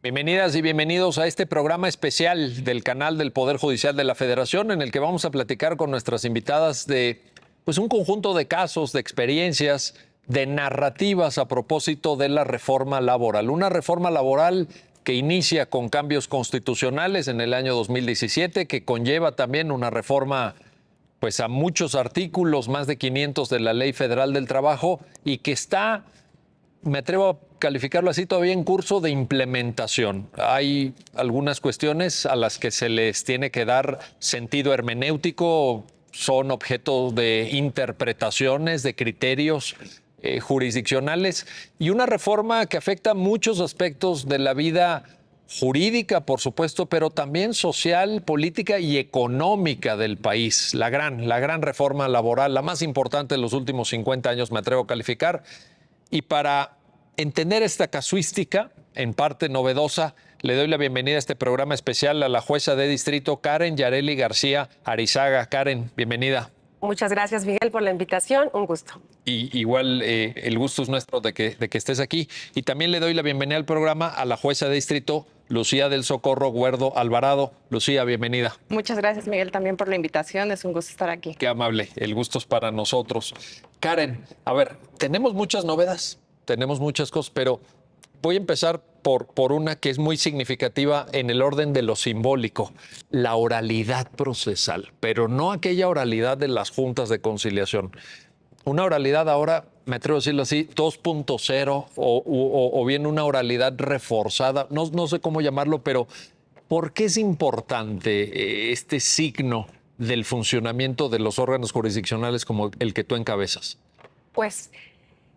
Bienvenidas y bienvenidos a este programa especial del canal del Poder Judicial de la Federación, en el que vamos a platicar con nuestras invitadas de un conjunto de casos, de experiencias, de narrativas a propósito de la reforma laboral. Una reforma laboral que inicia con cambios constitucionales en el año 2017, que conlleva también una reforma a muchos artículos, más de 500 de la Ley Federal del Trabajo, y que está, me atrevo a calificarlo así, todavía en curso de implementación. Hay algunas cuestiones a las que se les tiene que dar sentido hermenéutico, son objeto de interpretaciones, de criterios jurisdiccionales, y una reforma que afecta muchos aspectos de la vida jurídica, por supuesto, pero también social, política y económica del país. La gran reforma laboral, la más importante de los últimos 50 años, me atrevo a calificar. Y para entender esta casuística, en parte novedosa, le doy la bienvenida a este programa especial a la jueza de distrito Karen Yareli García Arizaga. Karen, bienvenida. Muchas gracias, Miguel, por la invitación. Un gusto. Y igual el gusto es nuestro de que estés aquí. Y también le doy la bienvenida al programa a la jueza de distrito Lucía del Socorro Guerdo Alvarado. Lucía, bienvenida. Muchas gracias, Miguel, también por la invitación. Es un gusto estar aquí. Qué amable. El gusto es para nosotros. Karen, a ver, tenemos muchas novedades, tenemos muchas cosas, pero voy a empezar por una que es muy significativa en el orden de lo simbólico, la oralidad procesal, pero no aquella oralidad de las juntas de conciliación. Una oralidad ahora, me atrevo a decirlo así, 2.0 o bien una oralidad reforzada, no sé cómo llamarlo, pero ¿por qué es importante este signo del funcionamiento de los órganos jurisdiccionales como el que tú encabezas? Pues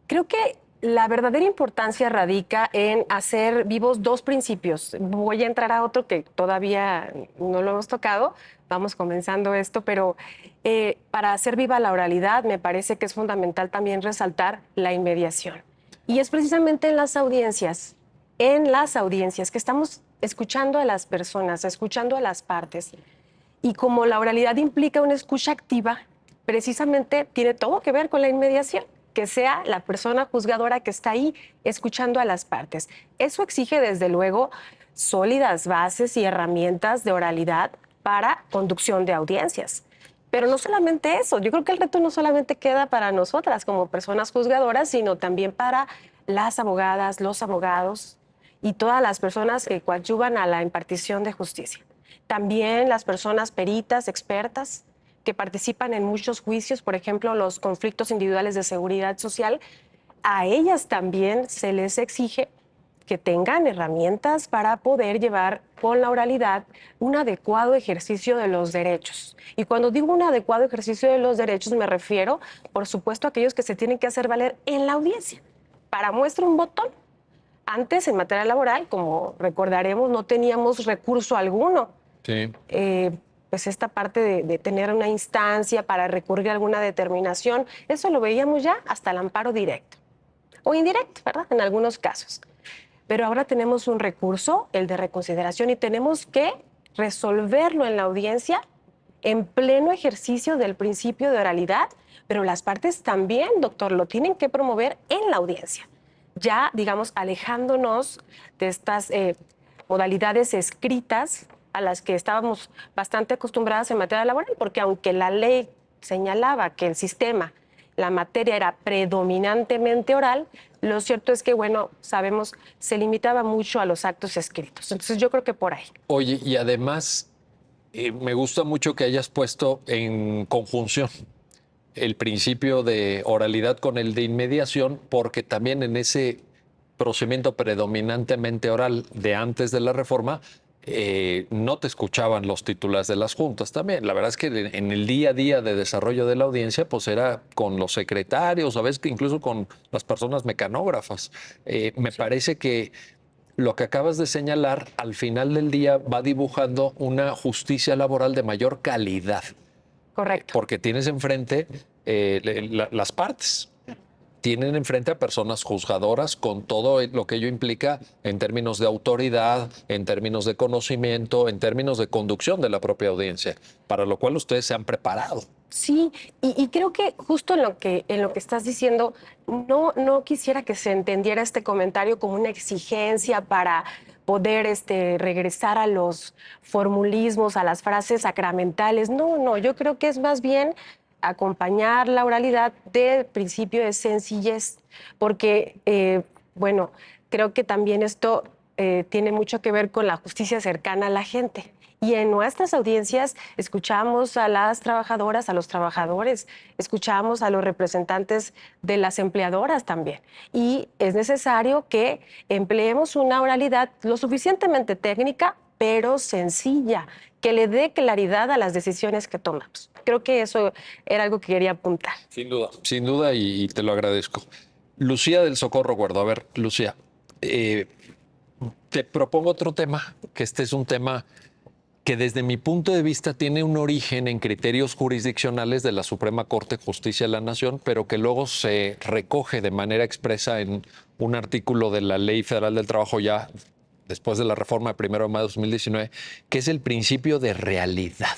creo que la verdadera importancia radica en hacer vivos dos principios. Voy a entrar a otro que todavía no lo hemos tocado, vamos comenzando esto, pero para hacer viva la oralidad me parece que es fundamental también resaltar la inmediación. Y es precisamente en las audiencias que estamos escuchando a las personas, escuchando a las partes. Y como la oralidad implica una escucha activa, precisamente tiene todo que ver con la inmediación, que sea la persona juzgadora que está ahí escuchando a las partes. Eso exige, desde luego, sólidas bases y herramientas de oralidad para conducción de audiencias. Pero no solamente eso, yo creo que el reto no solamente queda para nosotras como personas juzgadoras, sino también para las abogadas, los abogados y todas las personas que coadyuvan a la impartición de justicia. También las personas peritas, expertas, que participan en muchos juicios, por ejemplo, los conflictos individuales de seguridad social, a ellas también se les exige que tengan herramientas para poder llevar con la oralidad un adecuado ejercicio de los derechos. Y cuando digo un adecuado ejercicio de los derechos, me refiero, por supuesto, a aquellos que se tienen que hacer valer en la audiencia. Para muestra un botón. Antes, en materia laboral, como recordaremos, no teníamos recurso alguno. Sí. Pues esta parte de tener una instancia para recurrir a alguna determinación, eso lo veíamos ya hasta el amparo directo o indirecto, ¿verdad? En algunos casos. Pero ahora tenemos un recurso, el de reconsideración, y tenemos que resolverlo en la audiencia en pleno ejercicio del principio de oralidad, pero las partes también, doctor, lo tienen que promover en la audiencia, ya, digamos, alejándonos de estas modalidades escritas a las que estábamos bastante acostumbradas en materia laboral, porque aunque la ley señalaba que el sistema, la materia era predominantemente oral, lo cierto es que, bueno, sabemos, se limitaba mucho a los actos escritos. Entonces yo creo que por ahí. Oye, y además me gusta mucho que hayas puesto en conjunción el principio de oralidad con el de inmediación, porque también en ese procedimiento predominantemente oral de antes de la reforma, no te escuchaban los titulares de las juntas también. La verdad es que en el día a día de desarrollo de la audiencia, pues era con los secretarios, a veces que incluso con las personas mecanógrafas. Me parece que lo que acabas de señalar, al final del día va dibujando una justicia laboral de mayor calidad. Correcto. Porque tienes enfrente las partes. Tienen enfrente a personas juzgadoras con todo lo que ello implica en términos de autoridad, en términos de conocimiento, en términos de conducción de la propia audiencia, para lo cual ustedes se han preparado. Sí, y creo que justo en lo que estás diciendo, no quisiera que se entendiera este comentario como una exigencia para poder regresar a los formulismos, a las frases sacramentales. No, yo creo que es más bien acompañar la oralidad del principio de sencillez, porque, bueno, creo que también esto tiene mucho que ver con la justicia cercana a la gente. Y en nuestras audiencias escuchamos a las trabajadoras, a los trabajadores, escuchamos a los representantes de las empleadoras también. Y es necesario que empleemos una oralidad lo suficientemente técnica, pero sencilla, que le dé claridad a las decisiones que tomamos. Creo que eso era algo que quería apuntar. Sin duda, y te lo agradezco. Lucía del Socorro Guardo. A ver, Lucía, te propongo otro tema, que este es un tema que desde mi punto de vista tiene un origen en criterios jurisdiccionales de la Suprema Corte de Justicia de la Nación, pero que luego se recoge de manera expresa en un artículo de la Ley Federal del Trabajo ya después de la reforma de 1 de mayo de 2019, que es el principio de realidad.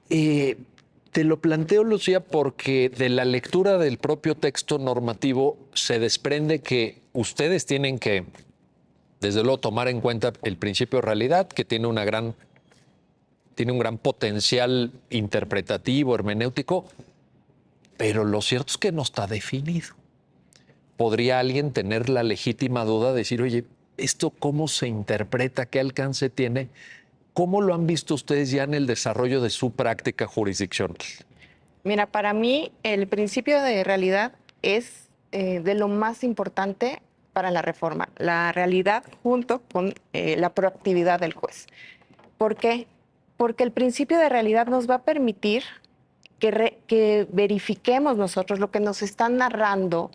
Te lo planteo, Lucía, porque de la lectura del propio texto normativo se desprende que ustedes tienen que, desde luego, tomar en cuenta el principio de realidad, que tiene un gran potencial interpretativo, hermenéutico, pero lo cierto es que no está definido. ¿Podría alguien tener la legítima duda de decir, oye, ¿esto cómo se interpreta? ¿Qué alcance tiene? ¿Cómo lo han visto ustedes ya en el desarrollo de su práctica jurisdiccional? Mira, para mí el principio de realidad es de lo más importante para la reforma. La realidad junto con la proactividad del juez. ¿Por qué? Porque el principio de realidad nos va a permitir que verifiquemos nosotros lo que nos están narrando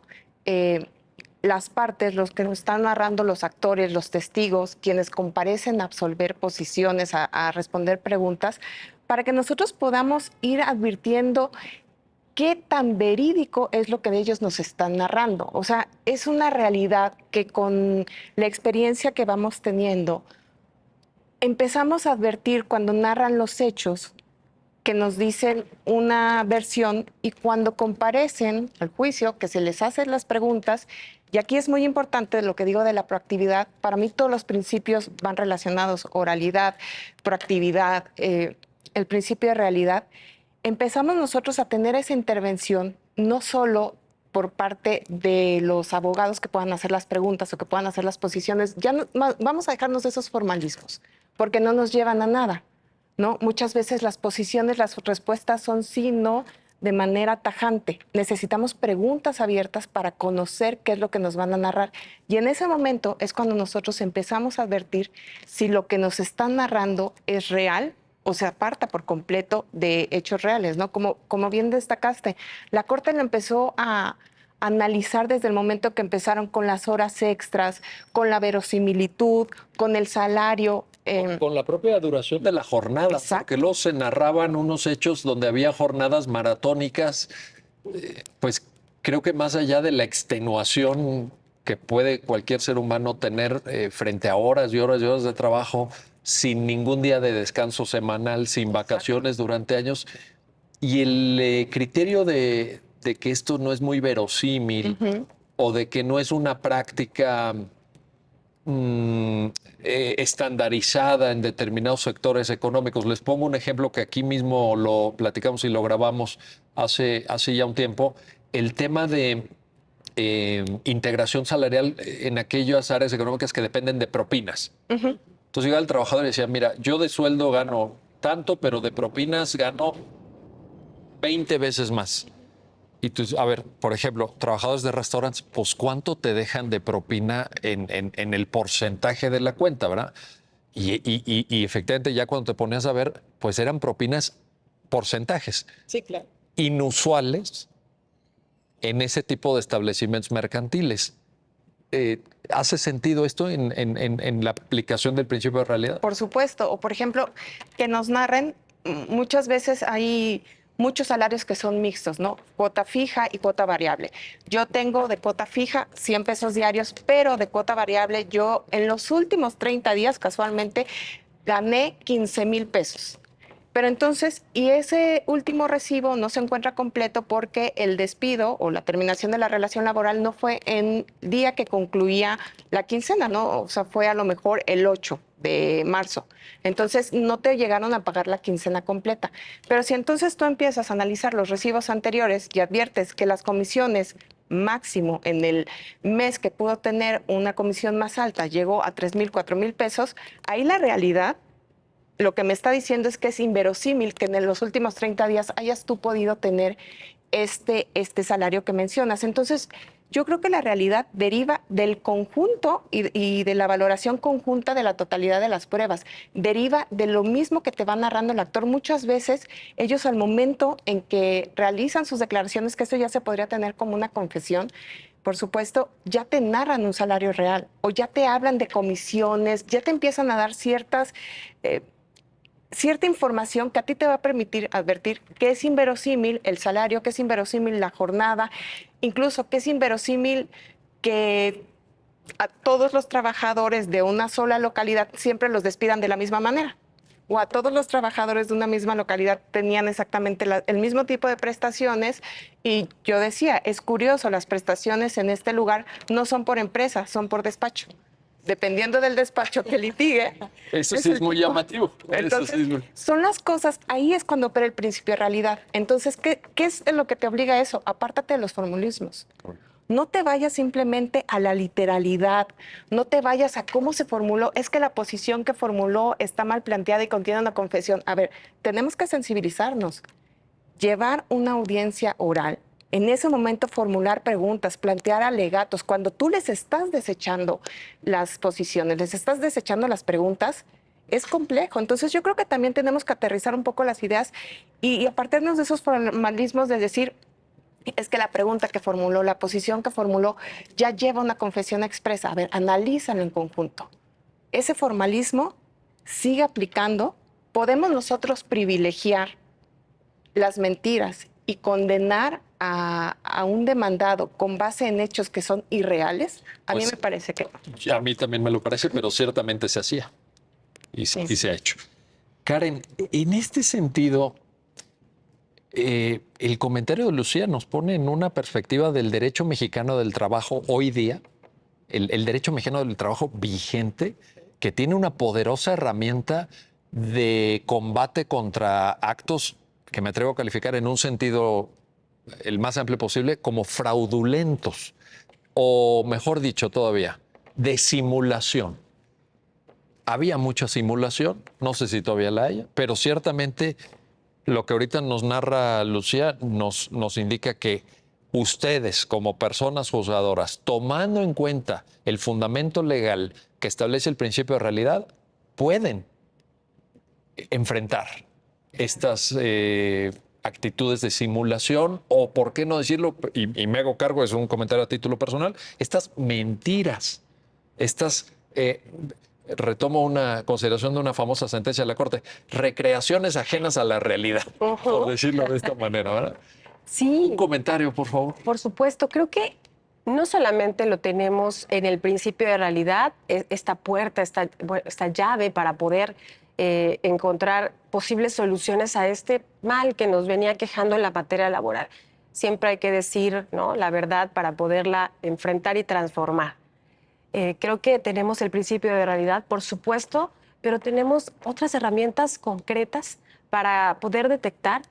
las partes, los que nos están narrando los actores, los testigos, quienes comparecen a absolver posiciones, a responder preguntas, para que nosotros podamos ir advirtiendo qué tan verídico es lo que ellos nos están narrando. O sea, es una realidad que con la experiencia que vamos teniendo, empezamos a advertir cuando narran los hechos que nos dicen una versión y cuando comparecen al juicio, que se les hacen las preguntas, y aquí es muy importante lo que digo de la proactividad, para mí todos los principios van relacionados, oralidad, proactividad, el principio de realidad, empezamos nosotros a tener esa intervención, no solo por parte de los abogados que puedan hacer las preguntas o que puedan hacer las posiciones, ya no, vamos a dejarnos de esos formalismos, porque no nos llevan a nada, ¿no? Muchas veces las posiciones, las respuestas son sí, no, de manera tajante. Necesitamos preguntas abiertas para conocer qué es lo que nos van a narrar. Y en ese momento es cuando nosotros empezamos a advertir si lo que nos están narrando es real o se aparta por completo de hechos reales, ¿no? Como bien destacaste, la Corte lo empezó a analizar desde el momento que empezaron con las horas extras, con la verosimilitud, con el salario. Con la propia duración de la jornada, Exacto. porque luego se narraban unos hechos donde había jornadas maratónicas, pues creo que más allá de la extenuación que puede cualquier ser humano tener frente a horas y horas y horas de trabajo, sin ningún día de descanso semanal, sin vacaciones durante años, y el criterio de que esto no es muy verosímil o de que no es una práctica estandarizada en determinados sectores económicos. Les pongo un ejemplo que aquí mismo lo platicamos y lo grabamos hace ya un tiempo, el tema de integración salarial en aquellas áreas económicas que dependen de propinas. Entonces llegaba el trabajador y decía, mira, yo de sueldo gano tanto, pero de propinas gano 20 veces más. Y tú, a ver, por ejemplo, trabajadores de restaurantes, pues ¿cuánto te dejan de propina en el porcentaje de la cuenta, verdad? Y efectivamente ya cuando te ponías a ver, pues eran propinas porcentajes. Sí, claro. Inusuales en ese tipo de establecimientos mercantiles. ¿Hace sentido esto en la aplicación del principio de realidad? Por supuesto. O, por ejemplo, que nos narren, muchas veces hay muchos salarios que son mixtos, ¿no? Cuota fija y cuota variable. Yo tengo de cuota fija 100 pesos diarios, pero de cuota variable yo en los últimos 30 días casualmente gané 15,000 pesos. Pero entonces, y ese último recibo no se encuentra completo porque el despido o la terminación de la relación laboral no fue en el día que concluía la quincena, ¿no? O sea, fue a lo mejor el 8 de marzo. Entonces, no te llegaron a pagar la quincena completa. Pero si entonces tú empiezas a analizar los recibos anteriores y adviertes que las comisiones máximo en el mes que pudo tener una comisión más alta llegó a 3,000, 4,000 pesos, ahí la realidad lo que me está diciendo es que es inverosímil que en los últimos 30 días hayas tú podido tener este salario que mencionas. Entonces, yo creo que la realidad deriva del conjunto y de la valoración conjunta de la totalidad de las pruebas. Deriva de lo mismo que te va narrando el actor. Muchas veces ellos al momento en que realizan sus declaraciones, que eso ya se podría tener como una confesión, por supuesto, ya te narran un salario real o ya te hablan de comisiones, ya te empiezan a dar cierta información que a ti te va a permitir advertir que es inverosímil el salario, que es inverosímil la jornada, incluso que es inverosímil que a todos los trabajadores de una sola localidad siempre los despidan de la misma manera. O a todos los trabajadores de una misma localidad tenían exactamente el mismo tipo de prestaciones. Y yo decía, es curioso, las prestaciones en este lugar no son por empresa, son por despacho. Dependiendo del despacho que litigue. Eso sí es muy llamativo. Entonces, son las cosas, ahí es cuando opera el principio de realidad. Entonces, ¿qué es lo que te obliga a eso? Apártate de los formulismos. No te vayas simplemente a la literalidad, no te vayas a cómo se formuló. Es que la posición que formuló está mal planteada y contiene una confesión. A ver, tenemos que sensibilizarnos. Llevar una audiencia oral, en ese momento formular preguntas, plantear alegatos. Cuando tú les estás desechando las posiciones, les estás desechando las preguntas, es complejo. Entonces yo creo que también tenemos que aterrizar un poco las ideas y apartarnos de esos formalismos de decir, es que la pregunta que formuló, la posición que formuló, ya lleva una confesión expresa. A ver, analízalo en conjunto. Ese formalismo sigue aplicando. ¿Podemos nosotros privilegiar las mentiras y condenar a un demandado con base en hechos que son irreales? A mí me parece que no. A mí también me lo parece, pero ciertamente se hacía y se ha hecho. Karen, en este sentido, el comentario de Lucía nos pone en una perspectiva del derecho mexicano del trabajo hoy día, el derecho mexicano del trabajo vigente, que tiene una poderosa herramienta de combate contra actos que me atrevo a calificar en un sentido el más amplio posible como fraudulentos, o mejor dicho todavía, de simulación. Había mucha simulación, no sé si todavía la haya, pero ciertamente lo que ahorita nos narra Lucía nos indica que ustedes, como personas juzgadoras, tomando en cuenta el fundamento legal que establece el principio de realidad, pueden enfrentar estas actitudes de simulación o, por qué no decirlo, y me hago cargo, es un comentario a título personal, estas mentiras, estas... retomo una consideración de una famosa sentencia de la Corte, recreaciones ajenas a la realidad, por decirlo de esta manera, ¿verdad? Sí. Un comentario, por favor. Por supuesto, creo que no solamente lo tenemos en el principio de realidad, esta puerta, esta llave para poder encontrar posibles soluciones a este mal que nos venía quejando en la materia laboral. Siempre hay que decir, ¿no?, la verdad para poderla enfrentar y transformar. Creo que tenemos el principio de realidad, por supuesto, pero tenemos otras herramientas concretas para poder detectar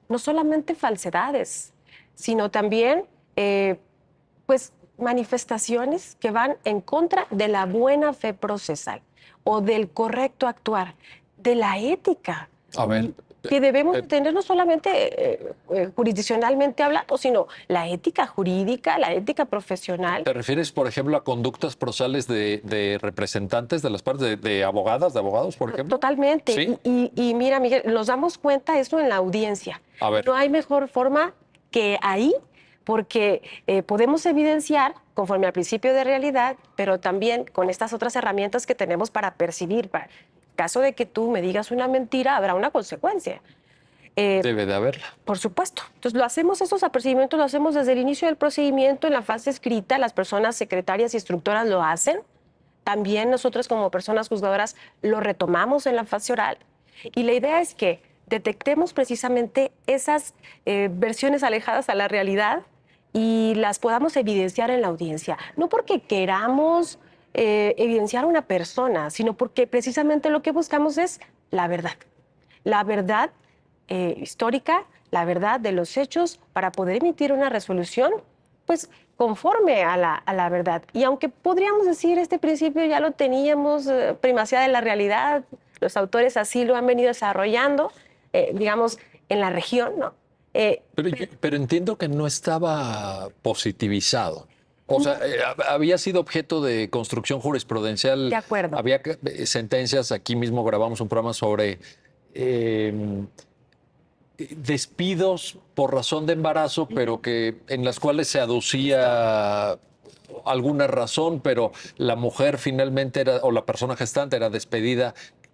no solamente falsedades, sino también pues, manifestaciones que van en contra de la buena fe procesal o del correcto actuar, de la ética. A ver. Que debemos tener no solamente jurisdiccionalmente hablando, sino la ética jurídica, la ética profesional. ¿Te refieres, por ejemplo, a conductas procesales de representantes de las partes, de abogadas, de abogados, por ejemplo? Totalmente. ¿Sí? Y mira, Miguel, nos damos cuenta eso en la audiencia. A ver. No hay mejor forma que ahí, porque podemos evidenciar conforme al principio de realidad, pero también con estas otras herramientas que tenemos para percibir. En caso de que tú me digas una mentira, habrá una consecuencia. Debe de haberla. Por supuesto. Entonces, esos apercibimientos lo hacemos desde el inicio del procedimiento, en la fase escrita, las personas secretarias y instructoras lo hacen. También nosotros como personas juzgadoras lo retomamos en la fase oral. Y la idea es que detectemos precisamente esas versiones alejadas a la realidad y las podamos evidenciar en la audiencia. No porque queramos evidenciar a una persona, sino porque precisamente lo que buscamos es la verdad. La verdad histórica, la verdad de los hechos, para poder emitir una resolución, pues conforme a la verdad. Y aunque podríamos decir este principio ya lo teníamos, primacía de la realidad, los autores así lo han venido desarrollando, digamos, en la región, ¿no? Pero entiendo que no estaba positivizado. O sea, había sido objeto de construcción jurisprudencial. De acuerdo. Había sentencias, aquí mismo grabamos un programa sobre despidos por razón de embarazo, pero que en las cuales se aducía alguna razón, pero la mujer finalmente era, o la persona gestante era despedida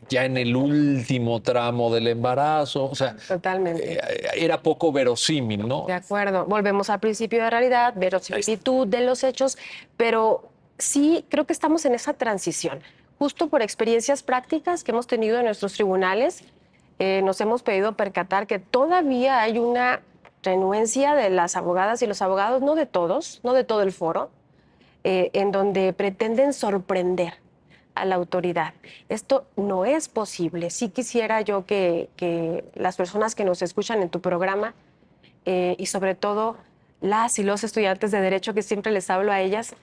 ya en el último tramo del embarazo. O sea, Totalmente. era poco verosímil, ¿no? De acuerdo. Volvemos al principio de realidad, verosimilitud de los hechos, pero sí creo que estamos en esa transición. Justo por experiencias prácticas que hemos tenido en nuestros tribunales, nos hemos podido percatar que todavía hay una renuencia de las abogadas y los abogados, no de todos, no de todo el foro, en donde pretenden sorprender a la autoridad. Esto no es posible. Sí quisiera yo que las personas que nos escuchan en tu programa y sobre todo las y los estudiantes de Derecho, que siempre les hablo a ellas,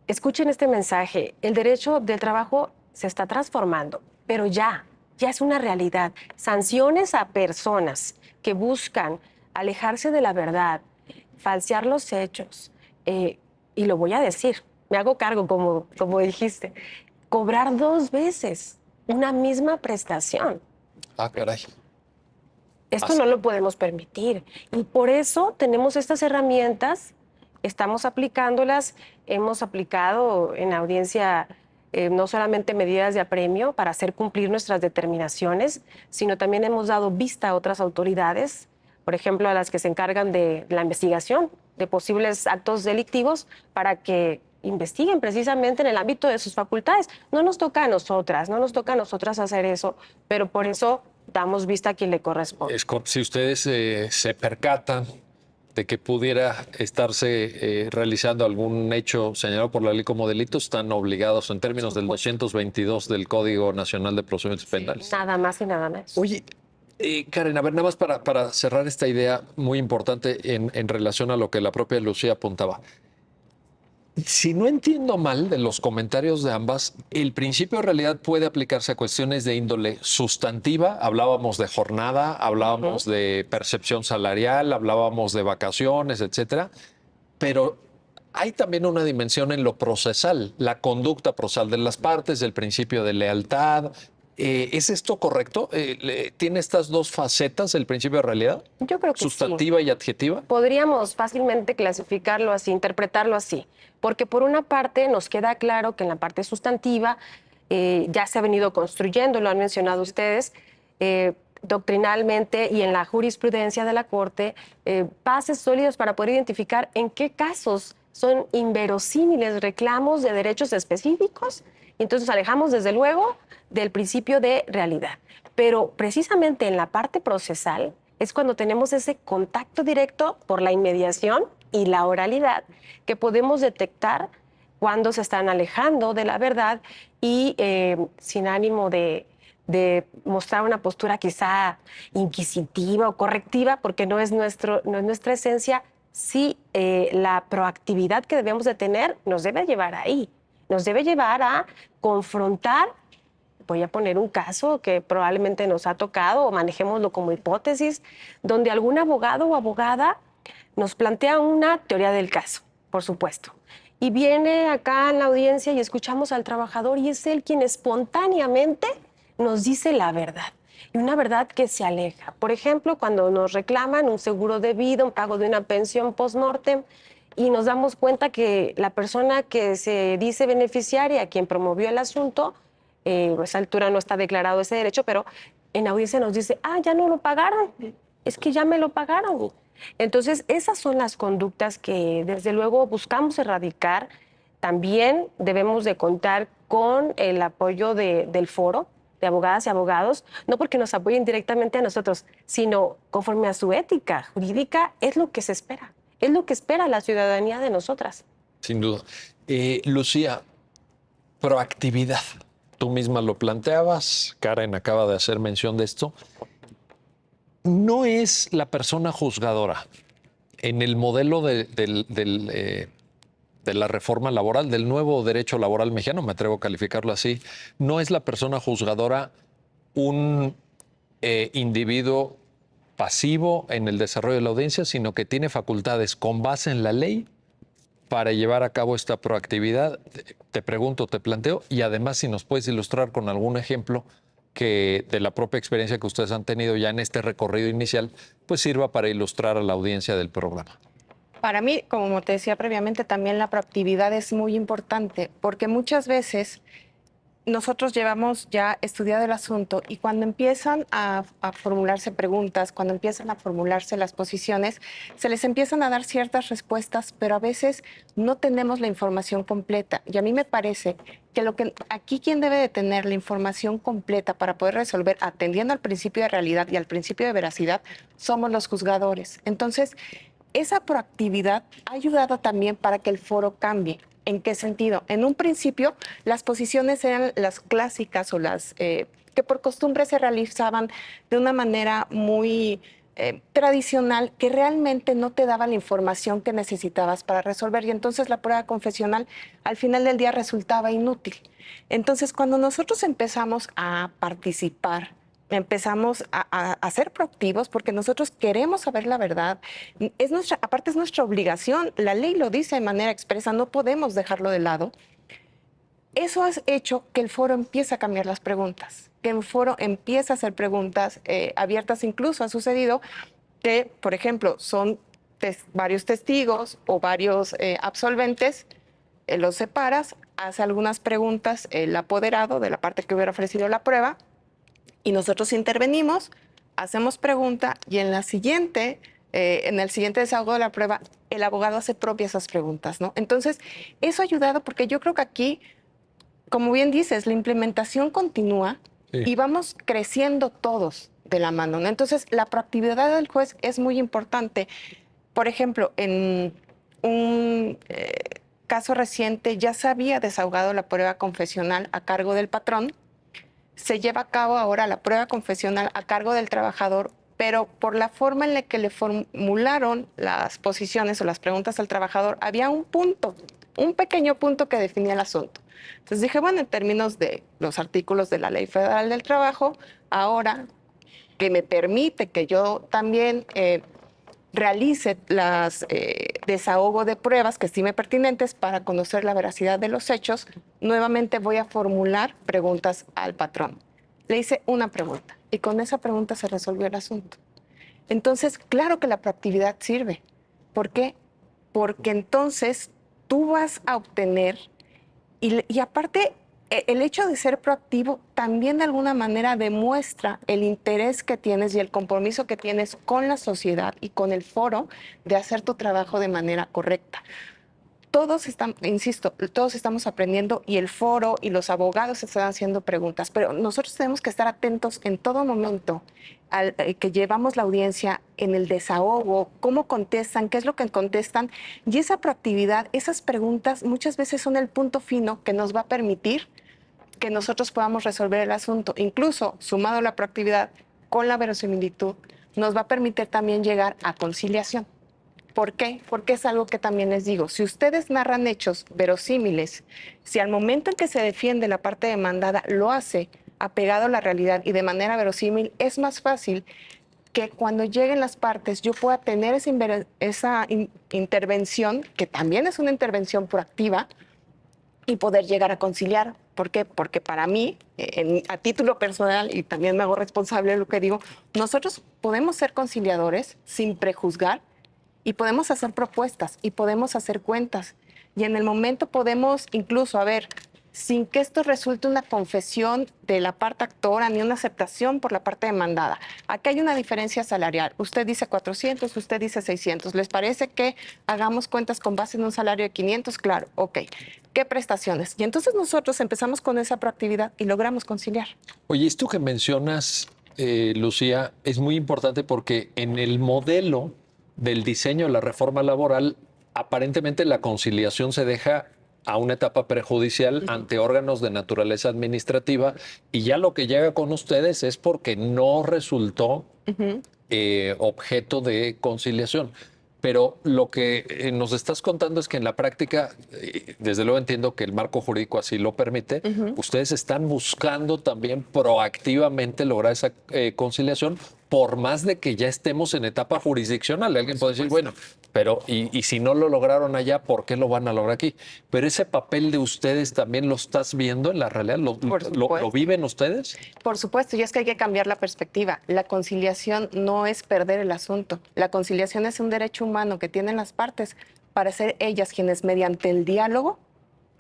escuchen este mensaje. El derecho del trabajo se está transformando, pero ya es una realidad. Sanciones a personas que buscan alejarse de la verdad, falsear los hechos, y lo voy a decir, me hago cargo, como dijiste, cobrar 2 veces una misma prestación. Ah, caray. Esto no lo podemos permitir. Y por eso tenemos estas herramientas, estamos aplicándolas, hemos aplicado en la audiencia no solamente medidas de apremio para hacer cumplir nuestras determinaciones, sino también hemos dado vista a otras autoridades, por ejemplo, a las que se encargan de la investigación de posibles actos delictivos para que investiguen precisamente en el ámbito de sus facultades. No nos toca a nosotras, no nos toca a nosotras hacer eso, pero por eso damos vista a quien le corresponde. Si ustedes se percatan de que pudiera estarse realizando algún hecho señalado por la ley como delito, están obligados en términos del 222 del Código Nacional de Procedimientos Penales. Nada más y nada menos. Oye, Karen, a ver, nada más para cerrar esta idea muy importante en relación a lo que la propia Lucía apuntaba. Si no entiendo mal de los comentarios de ambas, el principio de realidad puede aplicarse a cuestiones de índole sustantiva. Hablábamos de jornada, hablábamos de percepción salarial, hablábamos de vacaciones, etcétera. Pero hay también una dimensión en lo procesal, la conducta procesal de las partes, el principio de lealtad. ¿Es esto correcto? ¿Tiene estas dos facetas el principio de realidad? Yo creo que ¿Sustantiva y adjetiva? Podríamos fácilmente clasificarlo así, interpretarlo así, porque por una parte nos queda claro que en la parte sustantiva ya se ha venido construyendo, lo han mencionado ustedes, doctrinalmente y en la jurisprudencia de la Corte, bases sólidas para poder identificar en qué casos son inverosímiles reclamos de derechos específicos, y entonces alejamos desde luego del principio de realidad. Pero precisamente en la parte procesal es cuando tenemos ese contacto directo por la inmediación y la oralidad que podemos detectar cuando se están alejando de la verdad y sin ánimo de mostrar una postura quizá inquisitiva o correctiva, porque no es nuestra esencia, sí la proactividad que debemos de tener nos debe llevar ahí, nos debe llevar a confrontar. Voy a poner un caso que probablemente nos ha tocado o manejémoslo como hipótesis, donde algún abogado o abogada nos plantea una teoría del caso, por supuesto. Y viene acá en la audiencia y escuchamos al trabajador y es él quien espontáneamente nos dice la verdad. Y una verdad que se aleja. Por ejemplo, cuando nos reclaman un seguro de vida, un pago de una pensión post-mortem, y nos damos cuenta que la persona que se dice beneficiaria, quien promovió el asunto, a esa altura no está declarado ese derecho, pero en audiencia nos dice, ya no lo pagaron, es que ya me lo pagaron. Entonces, esas son las conductas que desde luego buscamos erradicar. También debemos de contar con el apoyo del foro, de abogadas y abogados, no porque nos apoyen directamente a nosotros, sino conforme a su ética jurídica, es lo que se espera, es lo que espera la ciudadanía de nosotras. Sin duda. Lucía, proactividad. Tú misma lo planteabas, Karen acaba de hacer mención de esto. No es la persona juzgadora en el modelo de la reforma laboral, del nuevo derecho laboral mexicano, me atrevo a calificarlo así, no es la persona juzgadora un individuo pasivo en el desarrollo de la audiencia, sino que tiene facultades con base en la ley para llevar a cabo esta proactividad. Te pregunto, te planteo, y además si nos puedes ilustrar con algún ejemplo que de la propia experiencia que ustedes han tenido ya en este recorrido inicial, pues sirva para ilustrar a la audiencia del programa. Para mí, como te decía previamente, también la proactividad es muy importante, porque muchas veces nosotros llevamos ya estudiado el asunto y cuando empiezan a formularse preguntas, cuando empiezan a formularse las posiciones, se les empiezan a dar ciertas respuestas, pero a veces no tenemos la información completa. Y a mí me parece que aquí quien debe de tener la información completa para poder resolver, atendiendo al principio de realidad y al principio de veracidad, somos los juzgadores. Entonces, esa proactividad ha ayudado también para que el foro cambie. ¿En qué sentido? En un principio, las posiciones eran las clásicas o las que por costumbre se realizaban de una manera muy tradicional, que realmente no te daba la información que necesitabas para resolver. Y entonces la prueba confesional al final del día resultaba inútil. Entonces, cuando nosotros empezamos a participar, empezamos a ser proactivos porque nosotros queremos saber la verdad. Aparte es nuestra obligación, la ley lo dice de manera expresa, no podemos dejarlo de lado. Eso ha hecho que el foro empiece a cambiar las preguntas, que el foro empiece a hacer preguntas abiertas. Incluso ha sucedido que, por ejemplo, son varios testigos o varios absolventes, los separas, hace algunas preguntas el apoderado de la parte que hubiera ofrecido la prueba, y nosotros intervenimos, hacemos pregunta y en el siguiente desahogo de la prueba, el abogado hace propias esas preguntas, ¿no? Entonces, eso ha ayudado porque yo creo que aquí, como bien dices, la implementación continúa y vamos creciendo todos de la mano, ¿no? Entonces, la proactividad del juez es muy importante. Por ejemplo, en un caso reciente ya se había desahogado la prueba confesional a cargo del patrón. Se lleva a cabo ahora la prueba confesional a cargo del trabajador, pero por la forma en la que le formularon las posiciones o las preguntas al trabajador, había un pequeño punto que definía el asunto. Entonces dije, bueno, en términos de los artículos de la Ley Federal del Trabajo, ahora que me permite que yo también realice las desahogo de pruebas que estime pertinentes para conocer la veracidad de los hechos, nuevamente voy a formular preguntas al patrón. Le hice una pregunta y con esa pregunta se resolvió el asunto. Entonces, claro que la proactividad sirve. ¿Por qué? Porque entonces tú vas a obtener, y aparte, el hecho de ser proactivo también de alguna manera demuestra el interés que tienes y el compromiso que tienes con la sociedad y con el foro de hacer tu trabajo de manera correcta. Todos estamos aprendiendo y el foro y los abogados están haciendo preguntas, pero nosotros tenemos que estar atentos en todo momento al que llevamos la audiencia en el desahogo, cómo contestan, qué es lo que contestan, y esa proactividad, esas preguntas muchas veces son el punto fino que nos va a permitir que nosotros podamos resolver el asunto. Incluso sumado a la proactividad con la verosimilitud, nos va a permitir también llegar a conciliación. ¿Por qué? Porque es algo que también les digo. Si ustedes narran hechos verosímiles, si al momento en que se defiende la parte demandada lo hace apegado a la realidad y de manera verosímil, es más fácil que cuando lleguen las partes yo pueda tener esa intervención, que también es una intervención proactiva, y poder llegar a conciliar. ¿Por qué? Porque para mí, a título personal, y también me hago responsable de lo que digo, nosotros podemos ser conciliadores sin prejuzgar, y podemos hacer propuestas y podemos hacer cuentas. Y en el momento podemos incluso, sin que esto resulte una confesión de la parte actora ni una aceptación por la parte demandada. Aquí hay una diferencia salarial. Usted dice 400, usted dice 600. ¿Les parece que hagamos cuentas con base en un salario de 500? Claro, ok. qué prestaciones. Y entonces nosotros empezamos con esa proactividad y logramos conciliar. Oye, esto que mencionas, Lucía, es muy importante porque en el modelo del diseño de la reforma laboral, aparentemente la conciliación se deja a una etapa prejudicial ante órganos de naturaleza administrativa y ya lo que llega con ustedes es porque no resultó objeto de conciliación. Pero lo que nos estás contando es que en la práctica, desde luego entiendo que el marco jurídico así lo permite, ustedes están buscando también proactivamente lograr esa conciliación, por más de que ya estemos en etapa jurisdiccional. Alguien puede decir, bueno, pero y si no lo lograron allá, ¿por qué lo van a lograr aquí? Pero ese papel de ustedes también lo estás viendo en la realidad, ¿lo viven ustedes? Por supuesto, y es que hay que cambiar la perspectiva. La conciliación no es perder el asunto. La conciliación es un derecho humano que tienen las partes para ser ellas quienes mediante el diálogo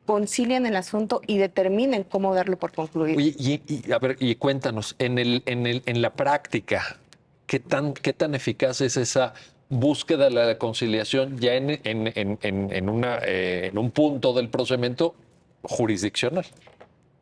concilien el asunto y determinen cómo darlo por concluido. Oye, a ver, y cuéntanos, en la práctica, ¿qué tan eficaz es esa búsqueda de la conciliación ya en un punto del procedimiento jurisdiccional?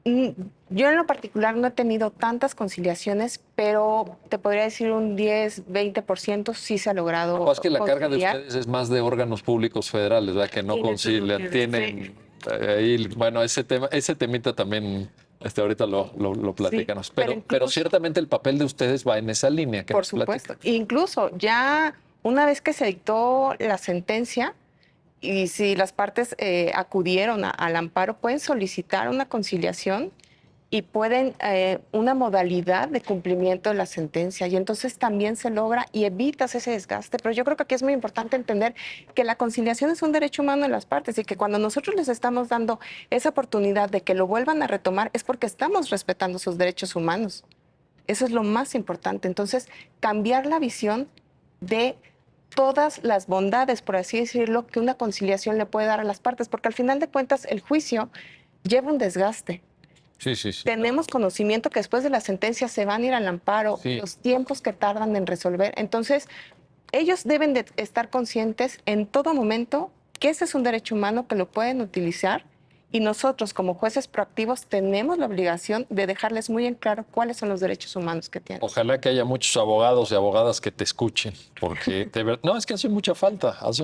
Yo en lo particular no he tenido tantas conciliaciones, pero te podría decir un 10-20% sí se ha logrado. O es que la carga de conciliar. ustedes es más de órganos públicos federales, ¿verdad? Que no concilian. Tienen ahí, bueno, ese temita también, ahorita lo platicamos. Sí, pero ciertamente el papel de ustedes va en esa línea. Por supuesto. Incluso ya una vez que se dictó la sentencia, y si las partes acudieron al amparo, pueden solicitar una conciliación y pueden una modalidad de cumplimiento de la sentencia. Y entonces también se logra y evitas ese desgaste. Pero yo creo que aquí es muy importante entender que la conciliación es un derecho humano de las partes y que cuando nosotros les estamos dando esa oportunidad de que lo vuelvan a retomar es porque estamos respetando sus derechos humanos. Eso es lo más importante. Entonces, cambiar la visión de todas las bondades, por así decirlo, que una conciliación le puede dar a las partes, porque al final de cuentas el juicio lleva un desgaste. Sí. Tenemos conocimiento que después de la sentencia se van a ir al amparo, los tiempos que tardan en resolver. Entonces, ellos deben de estar conscientes en todo momento que ese es un derecho humano que lo pueden utilizar y nosotros como jueces proactivos tenemos la obligación de dejarles muy en claro cuáles son los derechos humanos que tienen. Ojalá que haya muchos abogados y abogadas que te escuchen, porque no, es que hace mucha falta. Sí.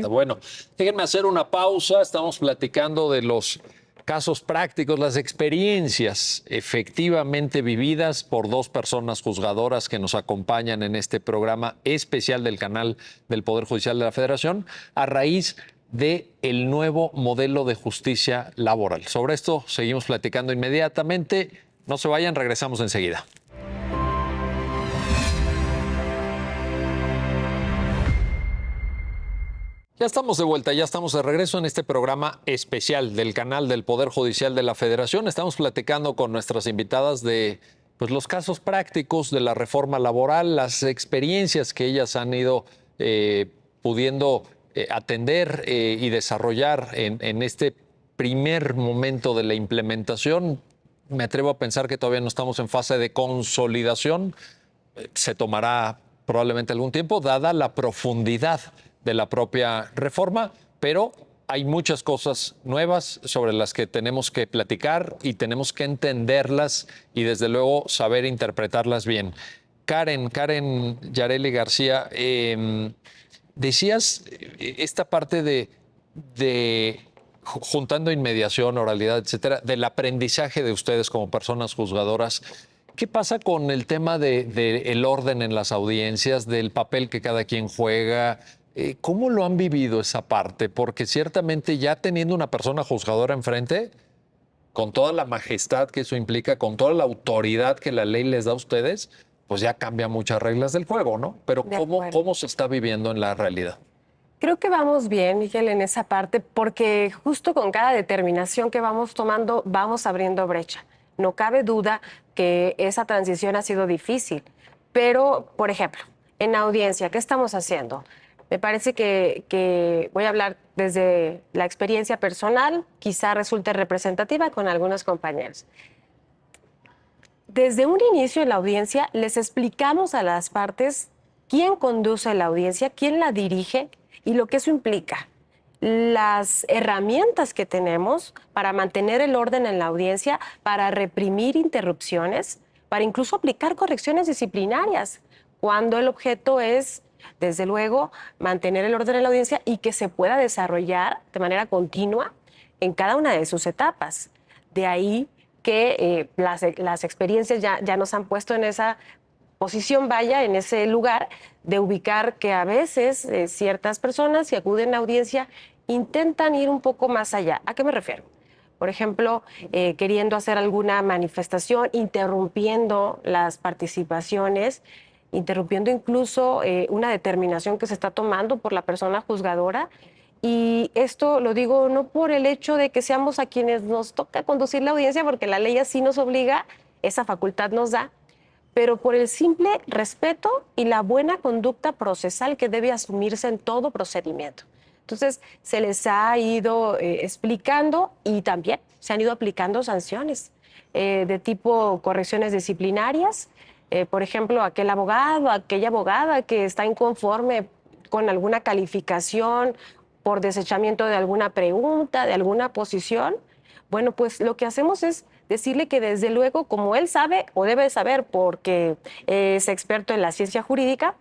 Bueno, déjenme hacer una pausa. Estamos platicando de los casos prácticos, las experiencias efectivamente vividas por dos personas juzgadoras que nos acompañan en este programa especial del canal del Poder Judicial de la Federación a raíz del nuevo modelo de justicia laboral. Sobre esto seguimos platicando inmediatamente. No se vayan, regresamos enseguida. Ya estamos de vuelta, ya estamos de regreso en este programa especial del canal del Poder Judicial de la Federación. Estamos platicando con nuestras invitadas de los casos prácticos de la reforma laboral, las experiencias que ellas han ido pudiendo atender y desarrollar en este primer momento de la implementación. Me atrevo a pensar que todavía no estamos en fase de consolidación. Se tomará probablemente algún tiempo, dada la profundidad de la propia reforma, pero hay muchas cosas nuevas sobre las que tenemos que platicar y tenemos que entenderlas y desde luego saber interpretarlas bien. Karen Yareli García, decías esta parte de juntando inmediación, oralidad, etcétera, del aprendizaje de ustedes como personas juzgadoras. ¿Qué pasa con el tema del orden en las audiencias, del papel que cada quien juega? ¿Cómo lo han vivido esa parte? Porque ciertamente ya teniendo una persona juzgadora enfrente, con toda la majestad que eso implica, con toda la autoridad que la ley les da a ustedes, pues ya cambia muchas reglas del juego, ¿no? Pero ¿cómo se está viviendo en la realidad? Creo que vamos bien, Miguel, en esa parte, porque justo con cada determinación que vamos tomando, vamos abriendo brecha. No cabe duda que esa transición ha sido difícil, pero, por ejemplo, en audiencia, ¿qué estamos haciendo? Me parece que voy a hablar desde la experiencia personal, quizá resulte representativa con algunos compañeros. Desde un inicio en la audiencia les explicamos a las partes quién conduce la audiencia, quién la dirige y lo que eso implica. las herramientas que tenemos para mantener el orden en la audiencia, para reprimir interrupciones, para incluso aplicar correcciones disciplinarias, cuando el objeto es, desde luego, mantener el orden en la audiencia y que se pueda desarrollar de manera continua en cada una de sus etapas. De ahí que las experiencias ya nos han puesto en esa posición, vaya, en ese lugar de ubicar que a veces ciertas personas, si acuden a audiencia, intentan ir un poco más allá. ¿A qué me refiero? Por ejemplo, queriendo hacer alguna manifestación, interrumpiendo las participaciones, interrumpiendo incluso una determinación que se está tomando por la persona juzgadora. Y esto lo digo no por el hecho de que seamos a quienes nos toca conducir la audiencia, porque la ley así nos obliga, esa facultad nos da, pero por el simple respeto y la buena conducta procesal que debe asumirse en todo procedimiento. Entonces, se les ha ido explicando y también se han ido aplicando sanciones de tipo correcciones disciplinarias. Por ejemplo, aquel abogado, aquella abogada que está inconforme con alguna calificación por desechamiento de alguna pregunta, de alguna posición, bueno, pues lo que hacemos es decirle que desde luego, como él sabe o debe saber porque es experto en la ciencia jurídica,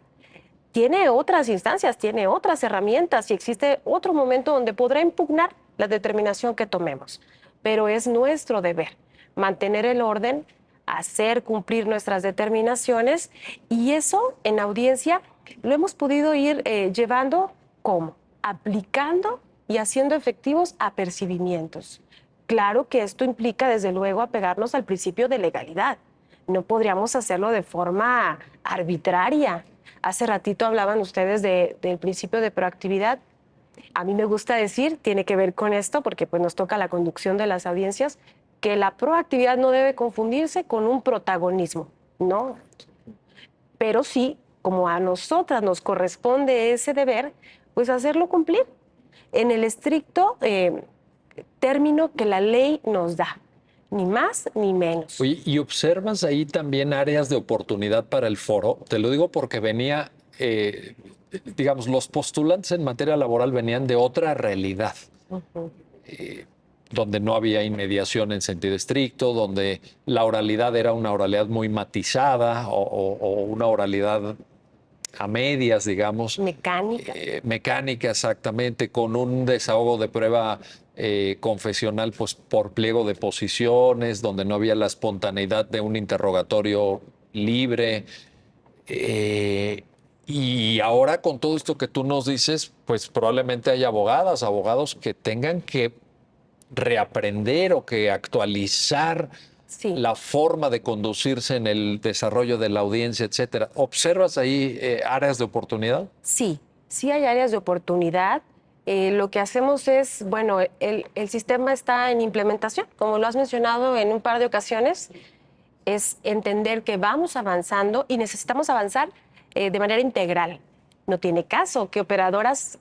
tiene otras instancias, tiene otras herramientas y existe otro momento donde podrá impugnar la determinación que tomemos. Pero es nuestro deber mantener el orden, hacer cumplir nuestras determinaciones, y eso en audiencia lo hemos podido ir llevando como aplicando y haciendo efectivos apercibimientos. Claro que esto implica, desde luego, apegarnos al principio de legalidad. No podríamos hacerlo de forma arbitraria. Hace ratito hablaban ustedes del principio de proactividad. A mí me gusta decir, tiene que ver con esto, porque pues nos toca la conducción de las audiencias, que la proactividad no debe confundirse con un protagonismo, ¿no? Pero sí, como a nosotras nos corresponde ese deber, pues hacerlo cumplir en el estricto término que la ley nos da, ni más ni menos. Oye, ¿y observas ahí también áreas de oportunidad para el foro? Te lo digo porque venía, digamos, los postulantes en materia laboral venían de otra realidad, donde no había inmediación en sentido estricto, donde la oralidad era una oralidad muy matizada o una oralidad a medias, digamos. Mecánica. Mecánica, exactamente, con un desahogo de prueba confesional, pues por pliego de posiciones, donde no había la espontaneidad de un interrogatorio libre. Y ahora con todo esto que tú nos dices, pues probablemente hay abogadas, abogados que tengan que reaprender o que actualizar Sí. la forma de conducirse en el desarrollo de la audiencia, etcétera. ¿Observas ahí áreas de oportunidad? Sí, sí hay áreas de oportunidad. Lo que hacemos es, bueno, el sistema está en implementación, como lo has mencionado en un par de ocasiones, es entender que vamos avanzando y necesitamos avanzar de manera integral. No tiene caso que operadoras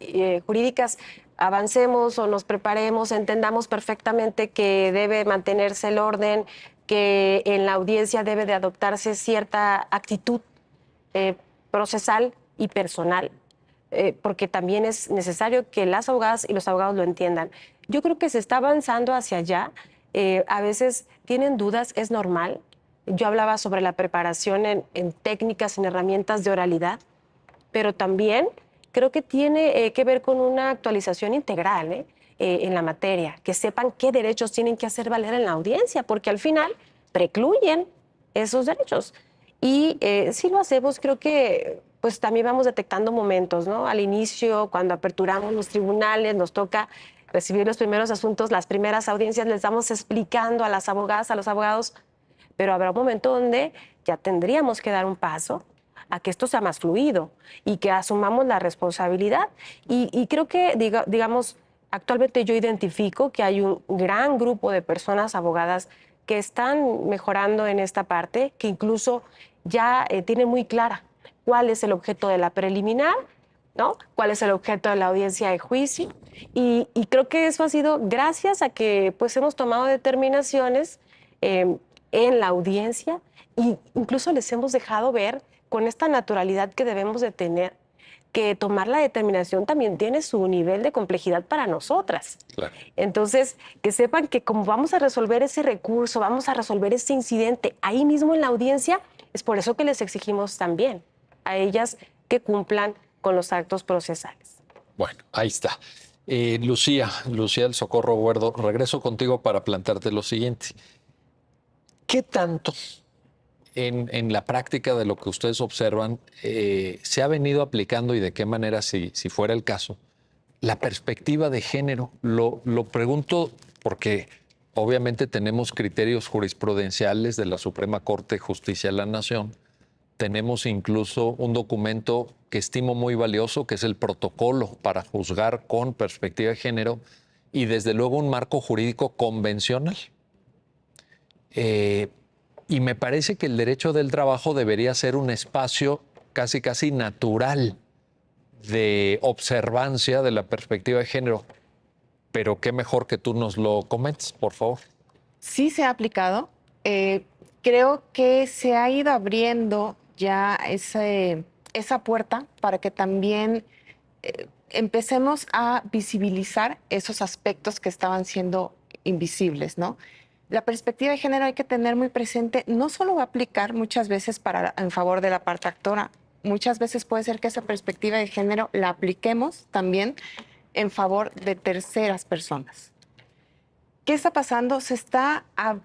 jurídicas avancemos o nos preparemos, entendamos perfectamente que debe mantenerse el orden, que en la audiencia debe de adoptarse cierta actitud procesal y personal, porque también es necesario que las abogadas y los abogados lo entiendan. Yo creo que se está avanzando hacia allá. A veces tienen dudas, es normal. Yo hablaba sobre la preparación en técnicas, en herramientas de oralidad, pero también creo que tiene que ver con una actualización integral en la materia, que sepan qué derechos tienen que hacer valer en la audiencia, porque al final precluyen esos derechos. Y si lo hacemos, creo que pues también vamos detectando momentos, ¿no? Al inicio, cuando aperturamos los tribunales, nos toca recibir los primeros asuntos, las primeras audiencias, les estamos explicando a las abogadas, a los abogados, pero habrá un momento donde ya tendríamos que dar un paso a que esto sea más fluido y que asumamos la responsabilidad. Y creo que, digamos, actualmente yo identifico que hay un gran grupo de personas abogadas que están mejorando en esta parte, que incluso ya tienen muy clara cuál es el objeto de la preliminar, ¿no? Cuál es el objeto de la audiencia de juicio. Y creo que eso ha sido gracias a que pues, hemos tomado determinaciones en la audiencia e incluso les hemos dejado ver con esta naturalidad que debemos de tener, que tomar la determinación también tiene su nivel de complejidad para nosotras. Claro. Entonces, que sepan que como vamos a resolver ese recurso, vamos a resolver ese incidente ahí mismo en la audiencia, es por eso que les exigimos también a ellas que cumplan con los actos procesales. Bueno, ahí está. Lucía del Socorro Guerdo, regreso contigo para plantearte lo siguiente. ¿Qué tanto en la práctica de lo que ustedes observan se ha venido aplicando y de qué manera, si fuera el caso, la perspectiva de género? Lo pregunto porque obviamente tenemos criterios jurisprudenciales de la Suprema Corte de Justicia de la Nación. Tenemos incluso un documento que estimo muy valioso, que es el protocolo para juzgar con perspectiva de género, y desde luego un marco jurídico convencional. Y me parece que el derecho del trabajo debería ser un espacio casi natural de observancia de la perspectiva de género. Pero qué mejor que tú nos lo comentes, por favor. Sí se ha aplicado. Creo que se ha ido abriendo ya esa puerta para que también empecemos a visibilizar esos aspectos que estaban siendo invisibles, ¿no? La perspectiva de género hay que tener muy presente, no solo va a aplicar muchas veces en favor de la parte actora, muchas veces puede ser que esa perspectiva de género la apliquemos también en favor de terceras personas. ¿Qué está pasando?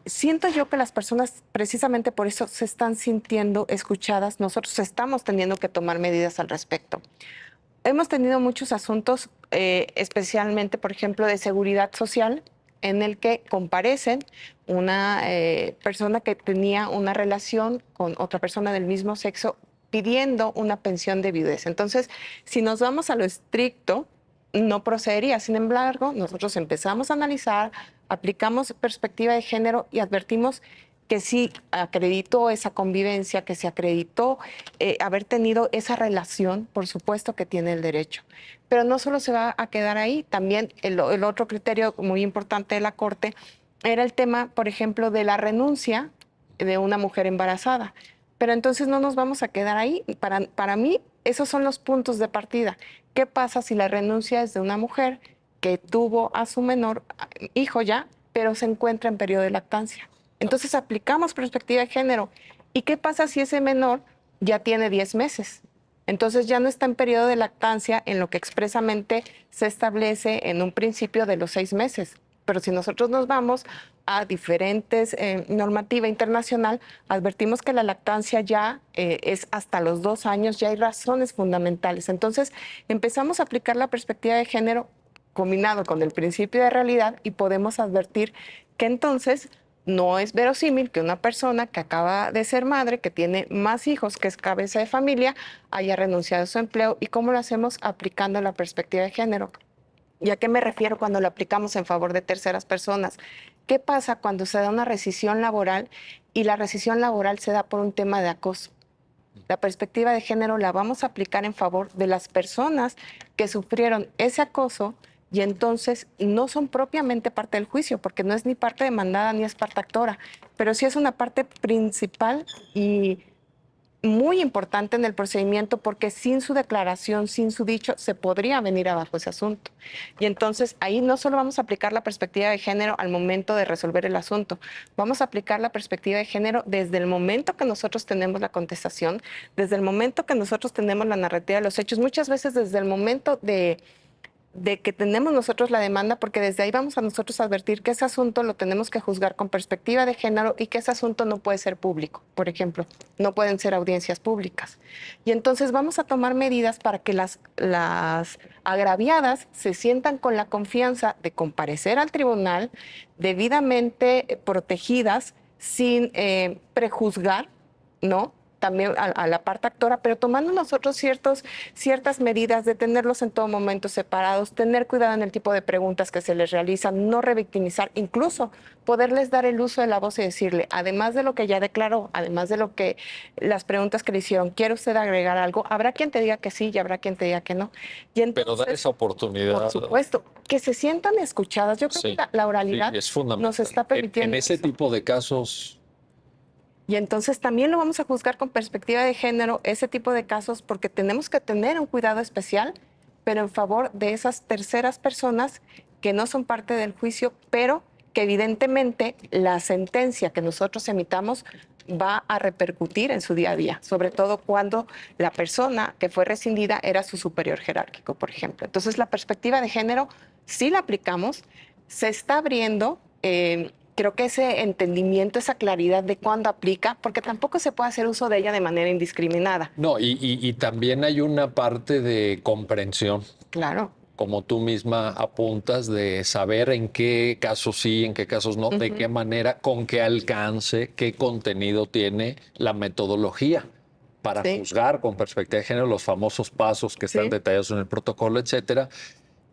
Siento yo que las personas precisamente por eso se están sintiendo escuchadas. Nosotros estamos teniendo que tomar medidas al respecto. Hemos tenido muchos asuntos, especialmente, por ejemplo, de seguridad social, en el que comparecen una persona que tenía una relación con otra persona del mismo sexo pidiendo una pensión de viudez. Entonces, si nos vamos a lo estricto, no procedería. Sin embargo, nosotros empezamos a analizar, aplicamos perspectiva de género y advertimos que sí acreditó esa convivencia, que se acreditó haber tenido esa relación, por supuesto que tiene el derecho. Pero no solo se va a quedar ahí, también el otro criterio muy importante de la Corte era el tema, por ejemplo, de la renuncia de una mujer embarazada. Pero entonces no nos vamos a quedar ahí. Para mí, esos son los puntos de partida. ¿Qué pasa si la renuncia es de una mujer que tuvo a su menor hijo ya, pero se encuentra en periodo de lactancia? Entonces aplicamos perspectiva de género. ¿Y qué pasa si ese menor ya tiene 10 meses? Entonces ya no está en periodo de lactancia en lo que expresamente se establece en un principio de los 6 meses. Pero si nosotros nos vamos a diferentes normativa internacional, advertimos que la lactancia ya es hasta los 2 años, ya hay razones fundamentales. Entonces empezamos a aplicar la perspectiva de género combinado con el principio de realidad y podemos advertir que entonces no es verosímil que una persona que acaba de ser madre, que tiene más hijos, que es cabeza de familia, haya renunciado a su empleo. ¿Y cómo lo hacemos? Aplicando la perspectiva de género. ¿Y a qué me refiero cuando lo aplicamos en favor de terceras personas? ¿Qué pasa cuando se da una rescisión laboral y la rescisión laboral se da por un tema de acoso? La perspectiva de género la vamos a aplicar en favor de las personas que sufrieron ese acoso y entonces no son propiamente parte del juicio, porque no es ni parte demandada ni es parte actora, pero sí es una parte principal y muy importante en el procedimiento, porque sin su declaración, sin su dicho, se podría venir abajo ese asunto. Y entonces ahí no solo vamos a aplicar la perspectiva de género al momento de resolver el asunto, vamos a aplicar la perspectiva de género desde el momento que nosotros tenemos la contestación, desde el momento que nosotros tenemos la narrativa de los hechos, muchas veces desde el momento de que tenemos nosotros la demanda, porque desde ahí vamos a nosotros advertir que ese asunto lo tenemos que juzgar con perspectiva de género y que ese asunto no puede ser público, por ejemplo, no pueden ser audiencias públicas. Y entonces vamos a tomar medidas para que las agraviadas se sientan con la confianza de comparecer al tribunal debidamente protegidas, sin prejuzgar, ¿no?, también a la parte actora, pero tomando nosotros ciertas medidas de tenerlos en todo momento separados, tener cuidado en el tipo de preguntas que se les realizan, no revictimizar, incluso poderles dar el uso de la voz y decirle, además de lo que ya declaró, además de lo que las preguntas que le hicieron, ¿quiere usted agregar algo? Habrá quien te diga que sí y habrá quien te diga que no. Y entonces, pero dar esa oportunidad. Por supuesto, que se sientan escuchadas. Yo creo Sí, que la oralidad sí, es fundamental. nos está permitiendo En ese eso. tipo de casos, Y entonces también lo vamos a juzgar con perspectiva de género, ese tipo de casos, porque tenemos que tener un cuidado especial, pero en favor de esas terceras personas que no son parte del juicio, pero que evidentemente la sentencia que nosotros emitamos va a repercutir en su día a día, sobre todo cuando la persona que fue rescindida era su superior jerárquico, por ejemplo. Entonces, la perspectiva de género sí la aplicamos, se está abriendo. Creo que ese entendimiento, esa claridad de cuándo aplica, porque tampoco se puede hacer uso de ella de manera indiscriminada. No, y también hay una parte de comprensión, Claro. como tú misma apuntas, de saber en qué casos sí, en qué casos no, de qué manera, con qué alcance, qué contenido tiene la metodología para Sí. juzgar con perspectiva de género, los famosos pasos que están Sí. detallados en el protocolo, etcétera.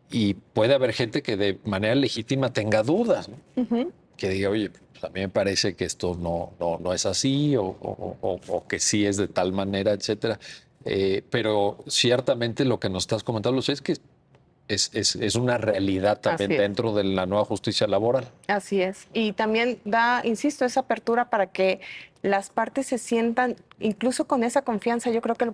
Y puede haber gente que de manera legítima tenga dudas, ¿no? Que diga, oye, pues a mí me parece que esto no es así, o que sí es de tal manera, etcétera. Pero ciertamente lo que nos estás comentando, Lucía, es que es una realidad también Así es. dentro de la nueva justicia laboral. Así es. Y también da, insisto, esa apertura para que las partes se sientan, incluso con esa confianza. Yo creo que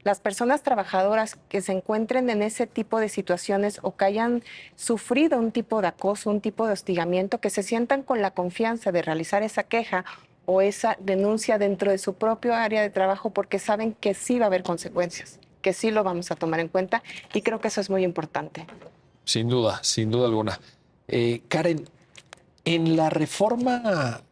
las personas trabajadoras que se encuentren en ese tipo de situaciones o que hayan sufrido un tipo de acoso, un tipo de hostigamiento, que se sientan con la confianza de realizar esa queja o esa denuncia dentro de su propio área de trabajo, porque saben que sí va a haber consecuencias, que sí lo vamos a tomar en cuenta, y creo que eso es muy importante. Sin duda alguna. Karen, en la reforma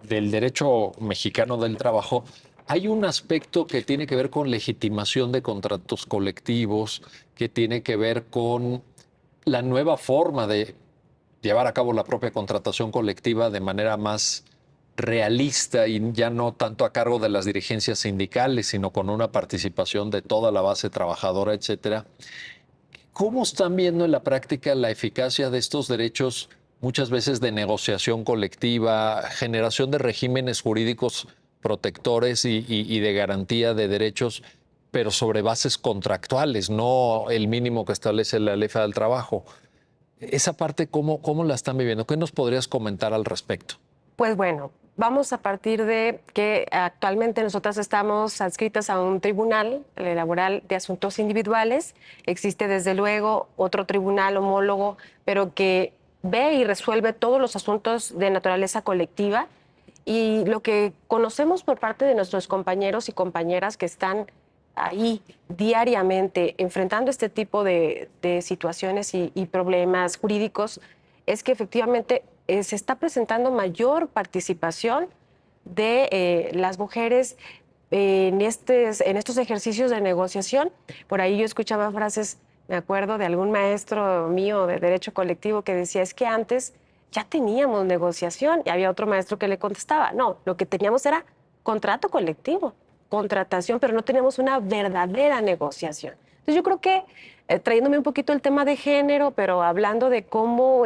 del derecho mexicano del trabajo, hay un aspecto que tiene que ver con legitimación de contratos colectivos, que tiene que ver con la nueva forma de llevar a cabo la propia contratación colectiva de manera más realista y ya no tanto a cargo de las dirigencias sindicales, sino con una participación de toda la base trabajadora, etcétera. ¿Cómo están viendo en la práctica la eficacia de estos derechos, muchas veces de negociación colectiva, generación de regímenes jurídicos protectores y de garantía de derechos, pero sobre bases contractuales, no el mínimo que establece la Ley Federal del Trabajo? Esa parte, ¿cómo la están viviendo? ¿Qué nos podrías comentar al respecto? Pues bueno, vamos a partir de que actualmente nosotras estamos adscritas a un tribunal laboral de asuntos individuales. Existe desde luego otro tribunal homólogo, pero que ve y resuelve todos los asuntos de naturaleza colectiva. Y lo que conocemos por parte de nuestros compañeros y compañeras que están ahí diariamente enfrentando este tipo de situaciones y problemas jurídicos es que efectivamente se está presentando mayor participación de las mujeres en estos ejercicios de negociación. Por ahí yo escuchaba frases, me acuerdo de algún maestro mío de derecho colectivo que decía, es que antes ya teníamos negociación, y había otro maestro que le contestaba, no, lo que teníamos era contrato colectivo, contratación, pero no teníamos una verdadera negociación. Entonces yo creo que, trayéndome un poquito el tema de género, pero hablando de cómo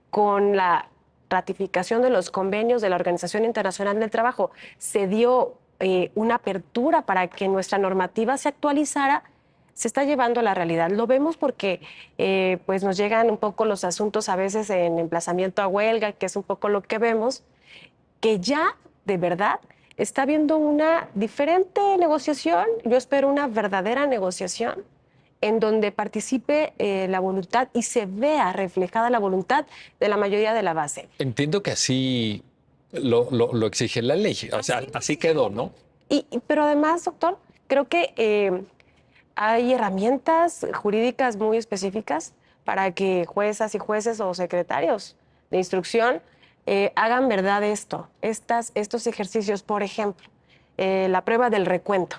con la ratificación de los convenios de la Organización Internacional del Trabajo se dio una apertura para que nuestra normativa se actualizara, se está llevando a la realidad. Lo vemos porque pues nos llegan un poco los asuntos a veces en emplazamiento a huelga, que es un poco lo que vemos, que ya de verdad está habiendo una diferente negociación. Yo espero una verdadera negociación en donde participe la voluntad y se vea reflejada la voluntad de la mayoría de la base. Entiendo que así lo exige la ley, o sea, así quedó, ¿no? Pero además, doctor, creo que hay herramientas jurídicas muy específicas para que juezas y jueces o secretarios de instrucción hagan verdad estos ejercicios. Por ejemplo, la prueba del recuento,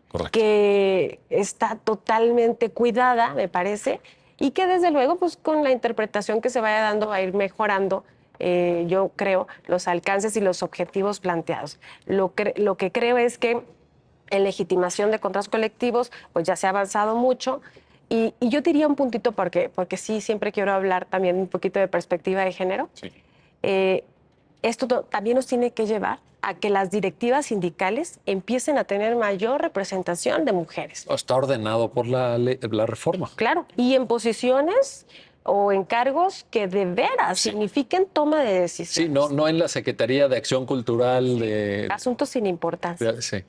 Correcto. que está totalmente cuidada, me parece, y que desde luego, pues con la interpretación que se vaya dando, va a ir mejorando, yo creo, los alcances y los objetivos planteados. Lo que creo es que en legitimación de contratos colectivos, pues ya se ha avanzado mucho. Y yo diría un puntito, porque sí, siempre quiero hablar también un poquito de perspectiva de género. Sí. Esto también nos tiene que llevar a que las directivas sindicales empiecen a tener mayor representación de mujeres. Está ordenado por la reforma. Claro, y en posiciones o en cargos que de veras signifiquen toma de decisiones. Sí, no en la Secretaría de Acción Cultural de... Asuntos sin importancia. Sí.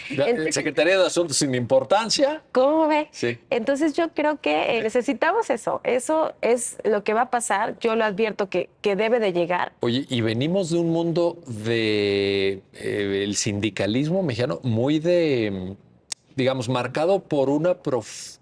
Entonces, Secretaría de Asuntos sin Importancia. ¿cómo ve? Sí. Entonces yo creo que necesitamos eso. Eso es lo que va a pasar. Yo lo advierto que debe de llegar. Oye, y venimos de un mundo de el sindicalismo mexicano muy de, digamos, marcado por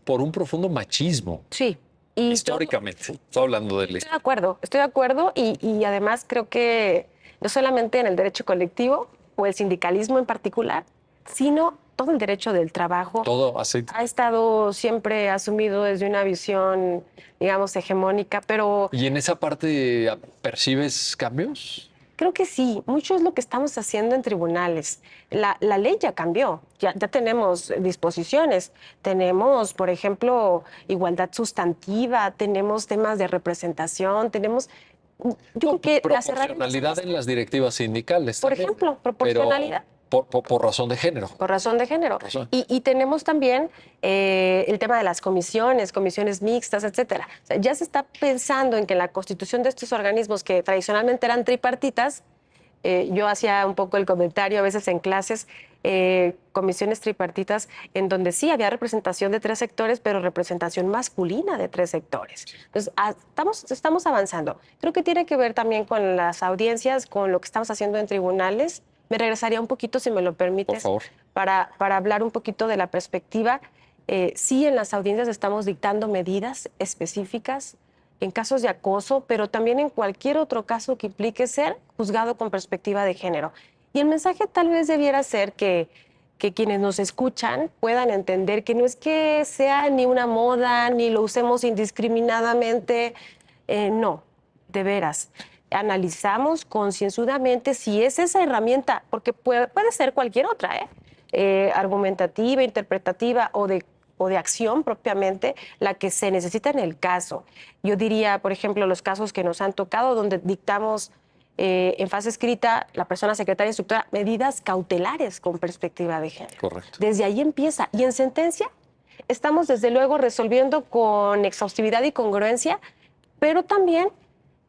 por un profundo machismo. Sí. Y Históricamente. Estoy hablando de estoy de acuerdo y además creo que no solamente en el derecho colectivo o el sindicalismo en particular, sino todo el derecho del trabajo. Todo así. Ha estado siempre asumido desde una visión, digamos, hegemónica, pero ¿Y en esa parte percibes cambios? creo que sí, mucho es lo que estamos haciendo en tribunales. La ley ya cambió, ya tenemos disposiciones, tenemos, por ejemplo, igualdad sustantiva, tenemos temas de representación, tenemos, yo creo que las proporcionalidad en las directivas sindicales. por también, ejemplo, proporcionalidad. Por razón de género. Por razón de género. Razón. Y tenemos también el tema de las comisiones mixtas, etcétera. O sea, ya se está pensando en que la constitución de estos organismos que tradicionalmente eran tripartitas, yo hacía un poco el comentario a veces en clases, comisiones tripartitas en donde sí había representación de 3 sectores, pero representación masculina de 3 sectores. Entonces, estamos avanzando. Creo que tiene que ver también con las audiencias, con lo que estamos haciendo en tribunales. Me regresaría un poquito, si me lo permites, Por favor. para hablar un poquito de la perspectiva. Sí, en las audiencias estamos dictando medidas específicas en casos de acoso, pero también en cualquier otro caso que implique ser juzgado con perspectiva de género. Y el mensaje tal vez debiera ser que quienes nos escuchan puedan entender que no es que sea ni una moda, ni lo usemos indiscriminadamente, no, de veras. Analizamos concienzudamente si es esa herramienta, porque puede ser cualquier otra, argumentativa, interpretativa o de acción propiamente, la que se necesita en el caso. Yo diría, por ejemplo, los casos que nos han tocado, donde dictamos en fase escrita, la persona secretaria instructora, medidas cautelares con perspectiva de género. Correcto. Desde ahí empieza. Y en sentencia, estamos desde luego resolviendo con exhaustividad y congruencia, pero también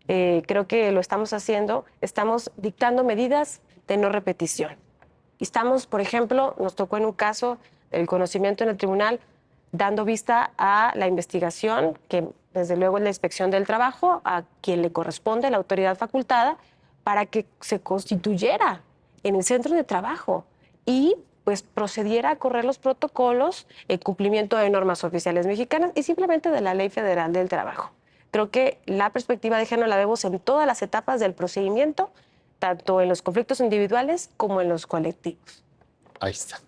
creo que lo estamos haciendo, estamos dictando medidas de no repetición. Y estamos, por ejemplo, nos tocó en un caso el conocimiento en el tribunal, dando vista a la investigación, que desde luego es la inspección del trabajo, a quien le corresponde, la autoridad facultada, para que se constituyera en el centro de trabajo y pues procediera a correr los protocolos, el cumplimiento de normas oficiales mexicanas y simplemente de la Ley Federal del Trabajo. Creo que la perspectiva de género la vemos en todas las etapas del procedimiento, tanto en los conflictos individuales como en los colectivos. Ahí está.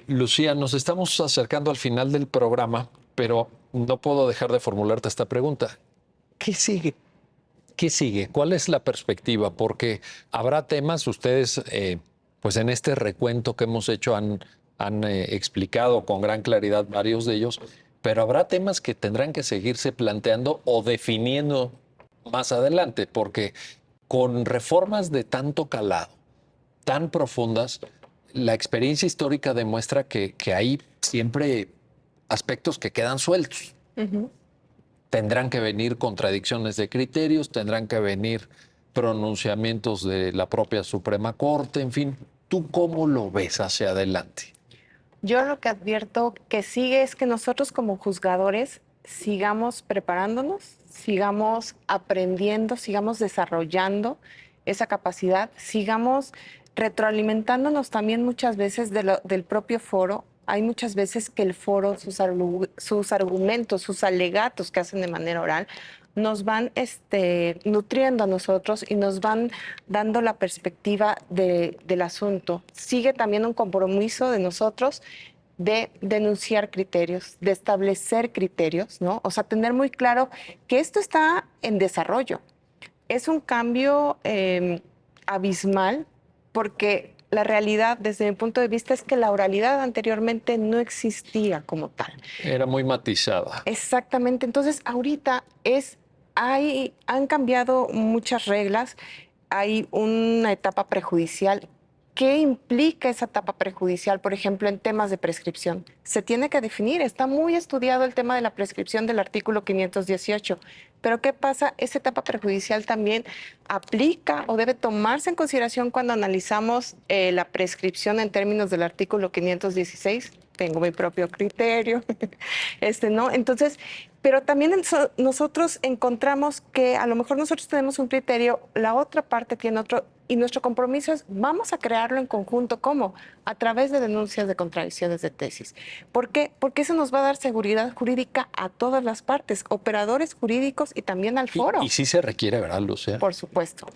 Lucía, nos estamos acercando al final del programa, pero no puedo dejar de formularte esta pregunta. ¿Qué sigue? ¿Qué sigue? ¿Cuál es la perspectiva? Porque habrá temas, ustedes, pues en este recuento que hemos hecho han explicado con gran claridad varios de ellos, pero habrá temas que tendrán que seguirse planteando o definiendo más adelante, porque con reformas de tanto calado, tan profundas, la experiencia histórica demuestra que hay siempre aspectos que quedan sueltos. Tendrán que venir contradicciones de criterios, tendrán que venir pronunciamientos de la propia Suprema Corte, en fin. ¿Tú cómo lo ves hacia adelante? Yo lo que advierto que sigue es que nosotros como juzgadores sigamos preparándonos, sigamos aprendiendo, sigamos desarrollando esa capacidad, sigamos retroalimentándonos también muchas veces del propio foro. Hay muchas veces que el foro, sus argumentos, sus alegatos que hacen de manera oral, nos van nutriendo a nosotros y nos van dando la perspectiva del asunto. Sigue también un compromiso de nosotros de denunciar criterios, de establecer criterios, ¿no? O sea, tener muy claro que esto está en desarrollo. Es un cambio abismal porque la realidad, desde mi punto de vista, es que la oralidad anteriormente no existía como tal. Era muy matizada. Exactamente. Entonces, ahorita han cambiado muchas reglas, hay una etapa prejudicial ¿qué implica esa etapa prejudicial, por ejemplo, en temas de prescripción? Se tiene que definir, está muy estudiado el tema de la prescripción del artículo 518, pero ¿qué pasa? Esa etapa prejudicial también aplica o debe tomarse en consideración cuando analizamos la prescripción en términos del artículo 516. Tengo mi propio criterio, ¿no? Entonces, pero también nosotros encontramos que a lo mejor nosotros tenemos un criterio, la otra parte tiene otro, y nuestro compromiso es vamos a crearlo en conjunto. ¿Cómo? A través de denuncias de contradicciones de tesis. ¿Por qué? Porque eso nos va a dar seguridad jurídica a todas las partes, operadores jurídicos y también al foro. Y sí se requiere, ¿verdad, Lucía? Por supuesto.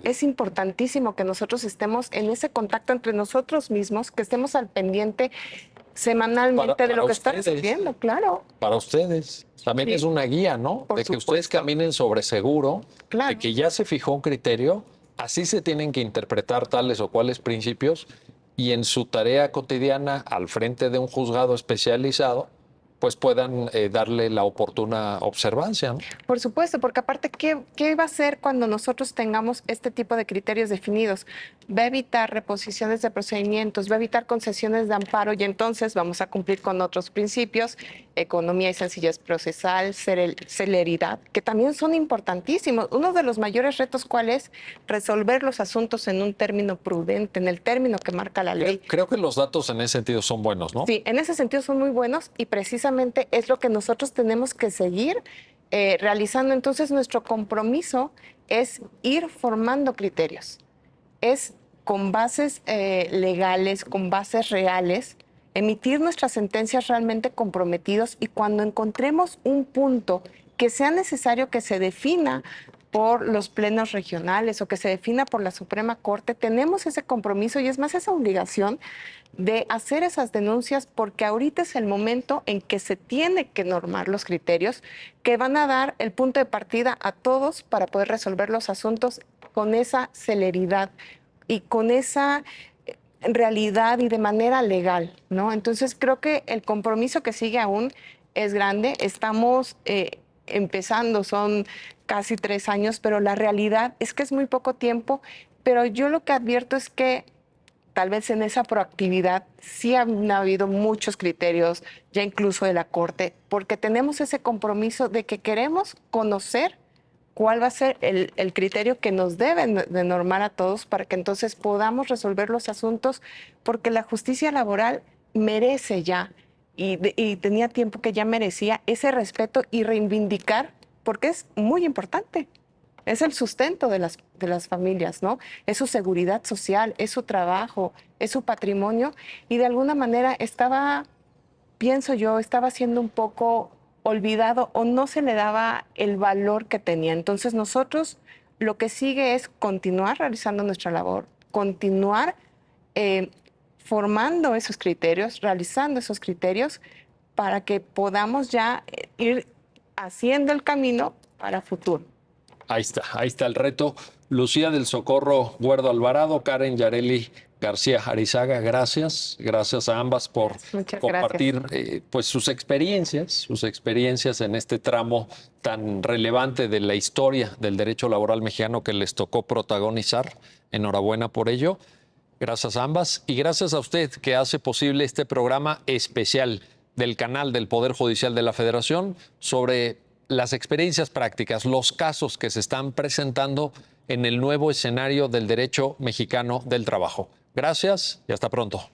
Es importantísimo que nosotros estemos en ese contacto entre nosotros mismos, que estemos al pendiente semanalmente de lo que está sucediendo, claro. Para ustedes. También es una guía, ¿no? Por de que supuesto. ustedes caminen sobre seguro, Claro. de que ya se fijó un criterio, así se tienen que interpretar tales o cuales principios y en su tarea cotidiana al frente de un juzgado especializado, pues puedan darle la oportuna observancia, ¿no? Por supuesto, porque aparte, ¿qué va a hacer cuando nosotros tengamos este tipo de criterios definidos? Va a evitar reposiciones de procedimientos, va a evitar concesiones de amparo y entonces vamos a cumplir con otros principios, economía y sencillez procesal, celeridad, que también son importantísimos. Uno de los mayores retos, ¿cuál es? Resolver los asuntos en un término prudente, en el término que marca la ley. Creo que los datos en ese sentido son buenos, ¿no? Sí, en ese sentido son muy buenos y precisamente es lo que nosotros tenemos que seguir realizando. Entonces, nuestro compromiso es ir formando criterios. Es con bases legales, con bases reales, emitir nuestras sentencias realmente comprometidos y cuando encontremos un punto que sea necesario que se defina por los plenos regionales o que se defina por la Suprema Corte, tenemos ese compromiso y es más esa obligación de hacer esas denuncias porque ahorita es el momento en que se tiene que normar los criterios que van a dar el punto de partida a todos para poder resolver los asuntos con esa celeridad y con esa realidad y de manera legal, ¿no? Entonces creo que el compromiso que sigue aún es grande. Estamos empezando, son casi 3 años, pero la realidad es que es muy poco tiempo, pero yo lo que advierto es que tal vez en esa proactividad sí han habido muchos criterios, ya incluso de la Corte, porque tenemos ese compromiso de que queremos conocer cuál va a ser el criterio que nos deben de normar a todos para que entonces podamos resolver los asuntos, porque la justicia laboral merece ya, y tenía tiempo que ya merecía ese respeto y reivindicar, porque es muy importante. Es el sustento de las familias, ¿no? Es su seguridad social, es su trabajo, es su patrimonio y de alguna manera pienso yo, estaba siendo un poco olvidado o no se le daba el valor que tenía. Entonces nosotros lo que sigue es continuar realizando nuestra labor, continuar formando esos criterios, realizando esos criterios para que podamos ya ir haciendo el camino para futuro. Ahí está el reto. Lucía del Socorro Guerdo Alvarado, Karen Yareli García Arizaga, gracias a ambas por compartir pues sus experiencias en este tramo tan relevante de la historia del derecho laboral mexicano que les tocó protagonizar. Enhorabuena por ello. Gracias a ambas y gracias a usted que hace posible este programa especial del canal del Poder Judicial de la Federación sobre las experiencias prácticas, los casos que se están presentando en el nuevo escenario del derecho mexicano del trabajo. Gracias y hasta pronto.